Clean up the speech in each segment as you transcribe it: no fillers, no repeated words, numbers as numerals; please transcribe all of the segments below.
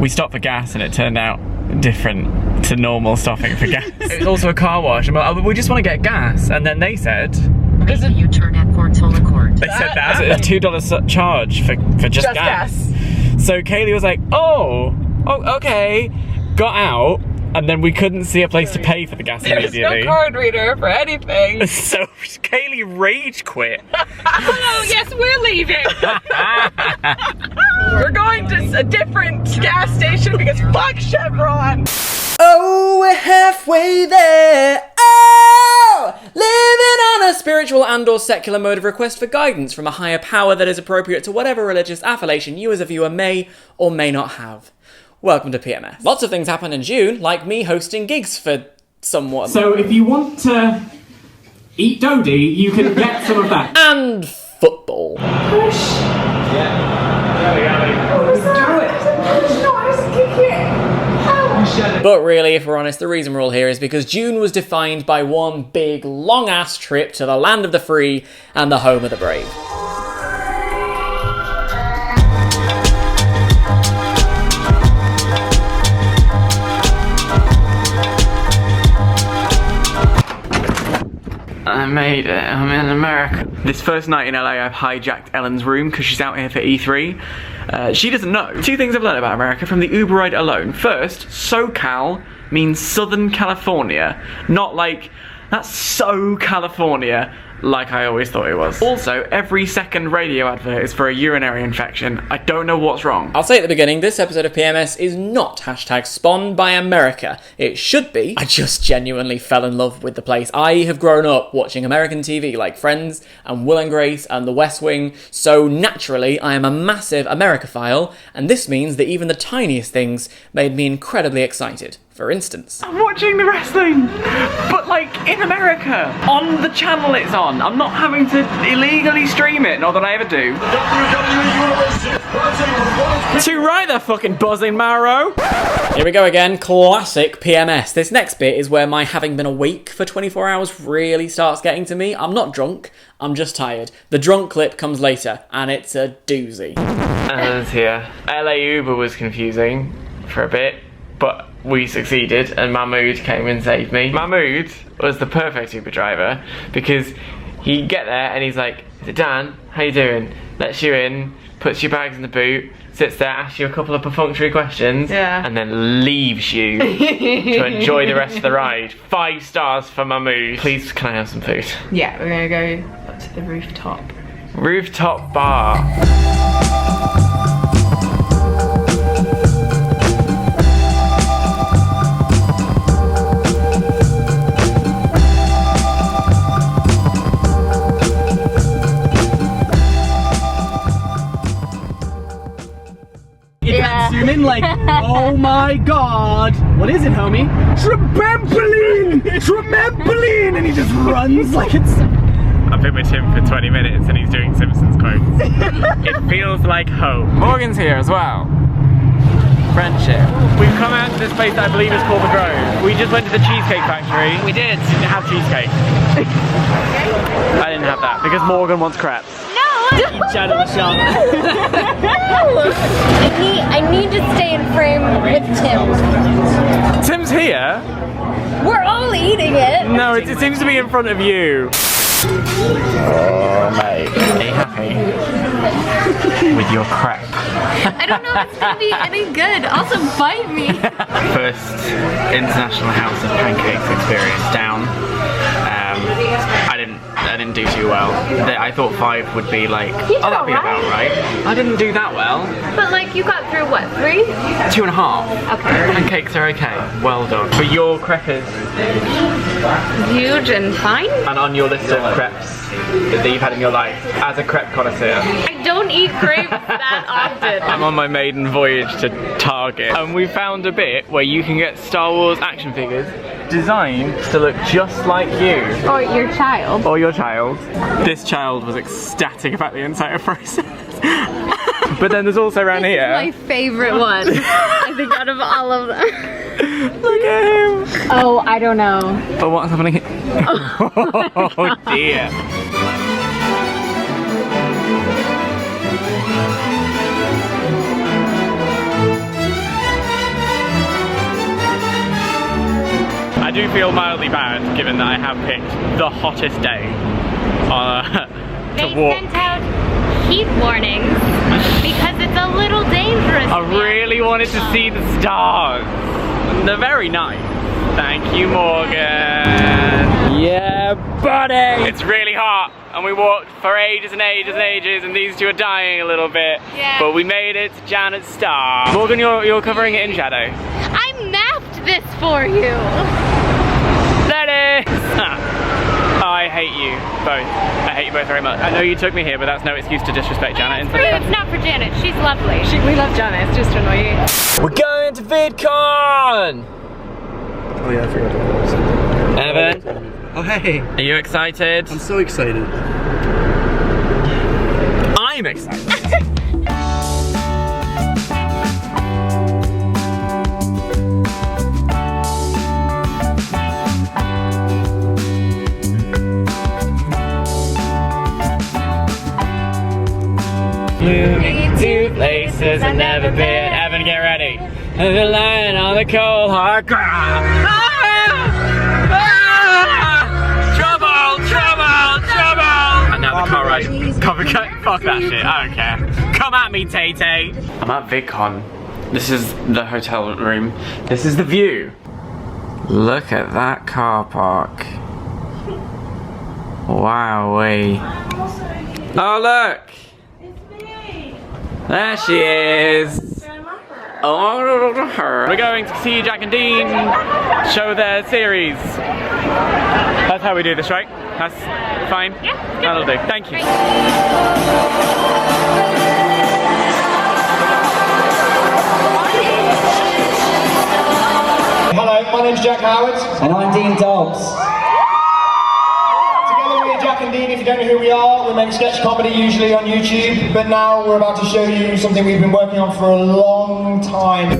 We stopped for gas and it turned out different to normal stopping for gas. It was also a car wash, and we just want to get gas, and then they said, Make a U-turn at Portola Court. they said that a $2 charge for just gas. So Kaylee was like, oh, okay, got out, and then we couldn't see a place to pay for the gas immediately. There's no card reader for anything. So Kaylee rage quit. Oh yes, we're leaving. We're going to a different gas station because fuck Chevron. Oh, we're halfway there. Oh, living on a spiritual and/or secular mode of request for guidance from a higher power that is appropriate to whatever religious affiliation you as a viewer may or may not have. Welcome to PMS. Lots of things happened in June, like me hosting gigs for someone. So if you want to eat Dodie, you can get some of that. And football. But really, if we're honest, the reason we're all here is because June was defined by one big, long-ass trip to the land of the free and the home of the brave. I made it. I'm in America. This first night in LA, I've hijacked Ellen's room because she's out here for E3. She doesn't know. Two things I've learned about America from the Uber ride alone. First, SoCal means Southern California, not like, that's so California, like I always thought it was. Also, every second radio advert is for a urinary infection. I don't know what's wrong. I'll say at the beginning, this episode of PMS is not hashtag spawned by America. It should be. I just genuinely fell in love with the place. I have grown up watching American TV like Friends and Will and Grace and The West Wing, so naturally I am a massive Americaphile, and this means that even the tiniest things made me incredibly excited. For instance, I'm watching the wrestling, but like in America, on the channel it's on. I'm not having to illegally stream it, not that I ever do. Too right there, fucking buzzing marrow. Here we go again, classic PMS. This next bit is where my having been awake for 24 hours really starts getting to me. I'm not drunk, I'm just tired. The drunk clip comes later, and it's a doozy. Ellen's here. LA Uber was confusing for a bit, but we succeeded and Mahmood came and saved me. Mahmood was the perfect Uber driver because he'd get there and he's like, is it Dan? How you doing? Lets you in, puts your bags in the boot, sits there, asks you a couple of perfunctory questions, and then leaves you to enjoy the rest of the ride. 5 stars for Mahmood. Please, can I have some food? Yeah, we're gonna go up to the rooftop. Rooftop bar. Zoom in like, oh my god. What is it, homie? Trampoline! Trampoline! And he just runs like it's... I've been with him for 20 minutes and he's doing Simpsons quotes. It feels like home. Morgan's here as well. Friendship. We've come out to this place that I believe is called The Grove. We just went to the Cheesecake Factory. We did. Didn't have cheesecake. I didn't have that because Morgan wants crepes. Out of the shop. I need to stay in frame with Tim. Tim's here? We're all eating it. No, it seems to be in front of you. Oh, mate. Are you happy with your crepe? I don't know if it's gonna be any good. Also, bite me. First International House of Pancakes experience down. I didn't do too well. I thought 5 would be like, oh, that'd be about right. I didn't do that well. But like, you got through what, 3? 2.5. Okay. Pancakes are okay. Well done. But your crepe is huge and fine. And on your list of crepes that you've had in your life as a crepe connoisseur. I don't eat crepes that often. I'm on my maiden voyage to Target, and we found a bit where you can get Star Wars action figures designed to look just like you. Or your child. Or your child. This child was ecstatic about the entire process. But then there's also around here. My favorite one. I think out of all of them. Look at him. Oh, I don't know. But what's happening here? Oh dear. do feel mildly bad, given that I have picked the hottest day to They walk. sent out heat warnings because it's a little dangerous. I really wanted to see the stars. And they're very nice. Thank you, Morgan. Yeah, buddy! It's really hot, and we walked for ages and ages and ages, and these two are dying a little bit. Yeah. But we made it to Janet's star. Morgan, you're covering it in shadow. I mapped this for you. There it is! I hate you both. I hate you both very much. I know you took me here, but that's no excuse to disrespect Janet. It's not for Janet. She's lovely. We love Janet, it's just to annoy you. We're going to VidCon! Oh yeah, I forgot. Evan, Oh hey, are you excited? I'm so excited. I'm excited. Moving to places I've never been. Evan, get ready. And the lying on the cold hard ground. Trouble, trouble, trouble. And now the car ride. Fuck that shit. I don't care. Come at me, Tay-Tay. I'm at VidCon. This is the hotel room. This is the view. Look at that car park. Wowee. Oh look. There she is. Oh, her. We're going to see Jack and Dean show their series. That's how we do this, right? That's fine? Yeah. That'll do. Thank you. Hello, my name's Jack Howard. And I'm Dean Dobbs. Together we're Jack and Dean. If you don't know who we are, we make sketch comedy usually on YouTube, but now we're about to show you something we've been working on for a long time.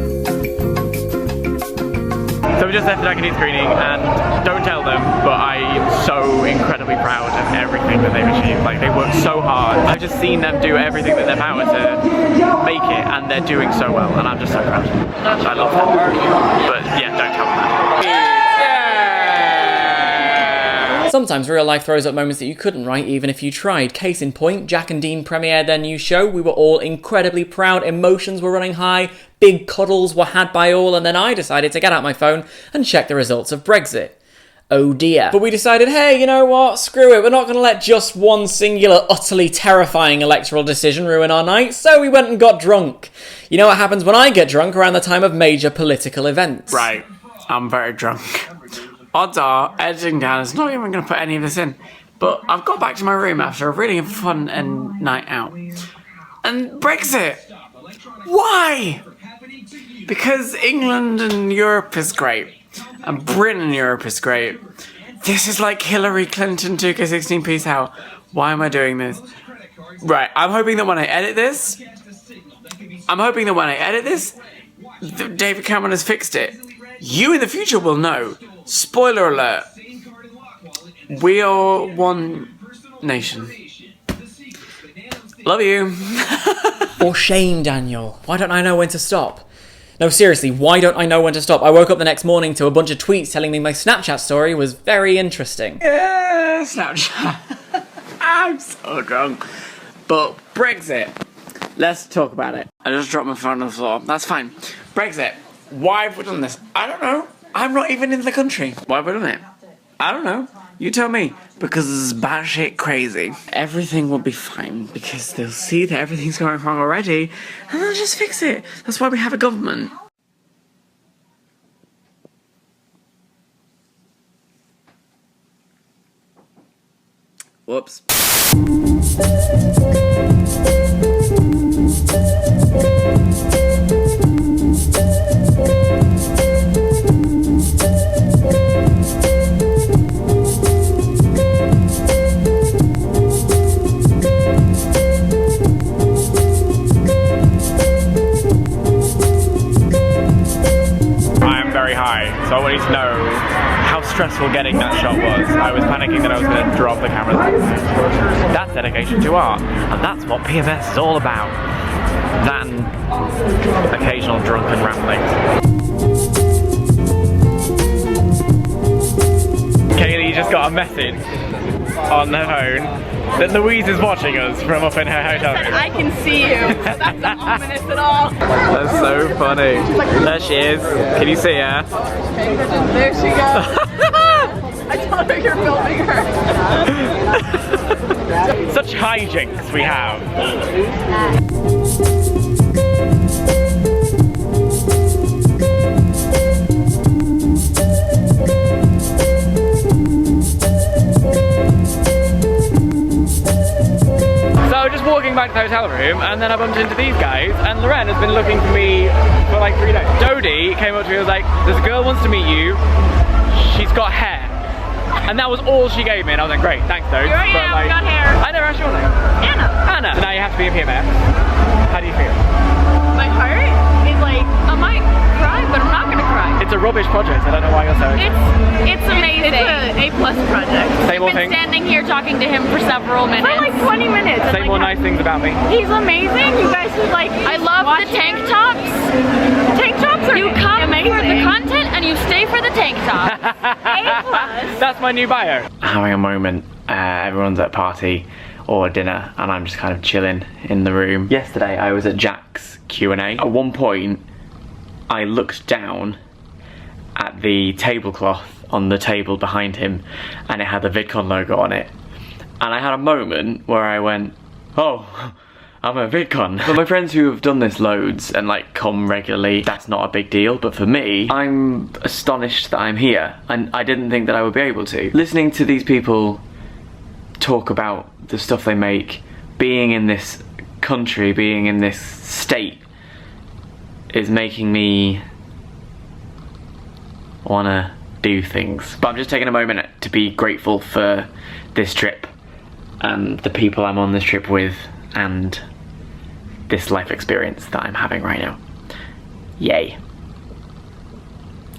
So we just left the Jack and Dean screening, and don't tell them, but I am so incredibly proud of everything that they've achieved. Like, they worked so hard. I've just seen them do everything that they're power to make it, and they're doing so well, and I'm just so proud. I love them. But yeah, don't tell them that. Sometimes real life throws up moments that you couldn't write even if you tried. Case in point, Jack and Dean premiered their new show. We were all incredibly proud, emotions were running high, big cuddles were had by all, and then I decided to get out my phone and check the results of Brexit. Oh dear. But we decided, hey, you know what? Screw it. We're not going to let just one singular, utterly terrifying electoral decision ruin our night, so we went and got drunk. You know what happens when I get drunk around the time of major political events? Right, I'm very drunk. Odds are, editing down is not even going to put any of this in. But I've got back to my room after a really fun night out. And Brexit! Why? Because England and Europe is great. And Britain and Europe is great. This is like Hillary Clinton 2K16 peace out. Why am I doing this? Right, I'm hoping that when I edit this, David Cameron has fixed it. You in the future will know. Spoiler alert. We are one nation. Love you. For shame, Daniel. Why don't I know when to stop? No, seriously, why don't I know when to stop? I woke up the next morning to a bunch of tweets telling me my Snapchat story was very interesting. Yeah, Snapchat. I'm so drunk. But Brexit. Let's talk about it. I just dropped my phone on the floor. That's fine. Brexit. Why have we done this? I don't know. I'm not even in the country. Why have we done it? I don't know. You tell me. Because it's batshit crazy. Everything will be fine because they'll see that everything's going wrong already and they'll just fix it. That's why we have a government. Whoops. So I want you to know how stressful getting that shot was. I was panicking that I was going to drop the camera. That's dedication to art, and that's what PMS is all about. That and occasional drunken ramblings. got a message on her phone that Louise is watching us from up in her hotel room. I can see you. That's not ominous at all. That's so funny. There she is. Can you see her? There she goes. I told her you're filming her. Such hijinks we have. So just walking back to the hotel room, and then I bumped into these guys, and Loren has been looking for me for like 3 days. Dodie came up to me and was like, there's a girl who wants to meet you, she's got hair. And that was all she gave me, and I was like, great, thanks Dode. Here I am, like, got hair. I never asked your name. Anna. Anna. So now you have to be a PMS. How do you feel? My heart is like, I might cry, but I'm not gonna cry. It's a rubbish project, I don't know why you're so excited. It's amazing. It's an A+ project. Say more I've been things. standing here talking to him for several minutes. For like 20 minutes. Say more nice things about me. He's amazing. You guys should like. I love the tank tops. Tank tops are You come amazing. for the content and you stay for the tank top. A+. That's my new bio. Having a moment, everyone's at a party or dinner, and I'm just kind of chilling in the room. Yesterday I was at Jack's Q&A. At one point, I looked down at the tablecloth on the table behind him, and it had the VidCon logo on it. And I had a moment where I went, oh, I'm at VidCon. For my friends who have done this loads and like come regularly, that's not a big deal. But for me, I'm astonished that I'm here, and I didn't think that I would be able to. Listening to these people talk about the stuff they make, being in this country, being in this state, is making me wanna do things. But I'm just taking a moment to be grateful for this trip and the people I'm on this trip with and this life experience that I'm having right now. Yay.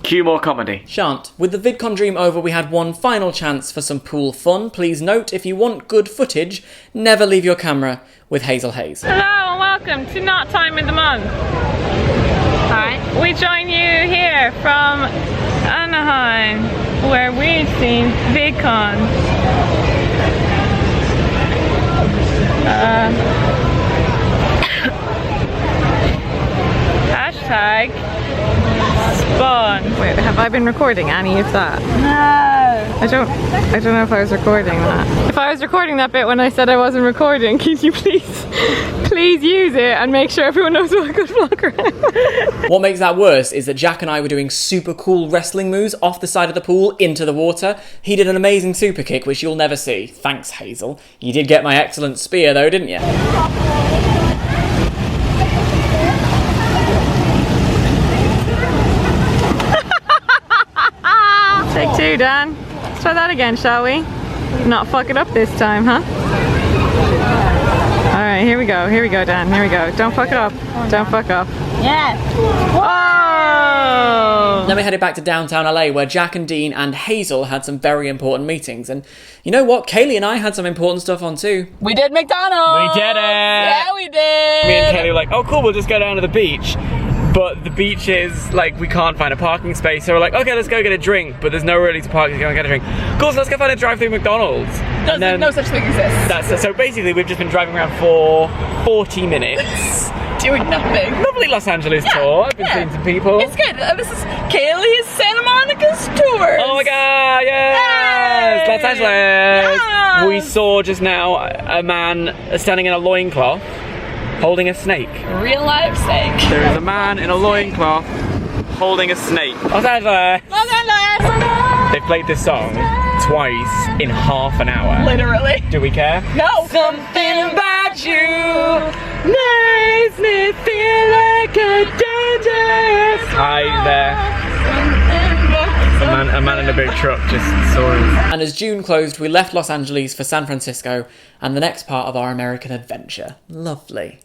Cue more comedy. Shan't. With the VidCon dream over, we had one final chance for some pool fun. Please note, if you want good footage, never leave your camera with Hazel Hayes. Hello and welcome to Not Time in the Month. Hi. We join you here from Anaheim, where we've seen VidCon. Hashtag Spawn. Wait, have I been recording any of that? No. I don't know if I was recording that. If I was recording that bit when I said I wasn't recording, can you please use it and make sure everyone knows what a good vlogger I am? What makes that worse is that Jack and I were doing super cool wrestling moves off the side of the pool into the water. He did an amazing super kick, which you'll never see. Thanks, Hazel. You did get my excellent spear though, didn't you? Take two, Dan. Let's try that again, shall we? Not fuck it up this time, huh? Alright, here we go, Dan, here we go. Don't fuck it up. Don't fuck up. Yes. Whoa! Then we headed back to downtown LA, where Jack and Dean and Hazel had some very important meetings. And you know what? Kaylee and I had some important stuff on too. We did McDonald's! We did it! Yeah, we did! Me and Kelly were like, oh cool, we'll just go down to the beach. But the beach is, like, we can't find a parking space, so we're like, okay, let's go get a drink, but there's nowhere really to park, so go and get a drink. Cool, so let's go find a drive-through McDonald's. No such thing exists. So basically, we've just been driving around for 40 minutes. Doing nothing. Lovely Los Angeles tour. I've been seeing some people. It's good. This is Kaylee's Santa Monica's tour. Oh my god, yes! Los Angeles! Yeah. We saw just now a man standing in a loincloth holding a snake. Real life snake. There is a man in a loincloth holding a snake. Los Angeles! Los Angeles! They played this song twice in half an hour. Literally. Do we care? No. Something about you makes me feel like a dangerous. Hi there. A man in a big truck just saw us. And as June closed, we left Los Angeles for San Francisco and the next part of our American adventure. Lovely.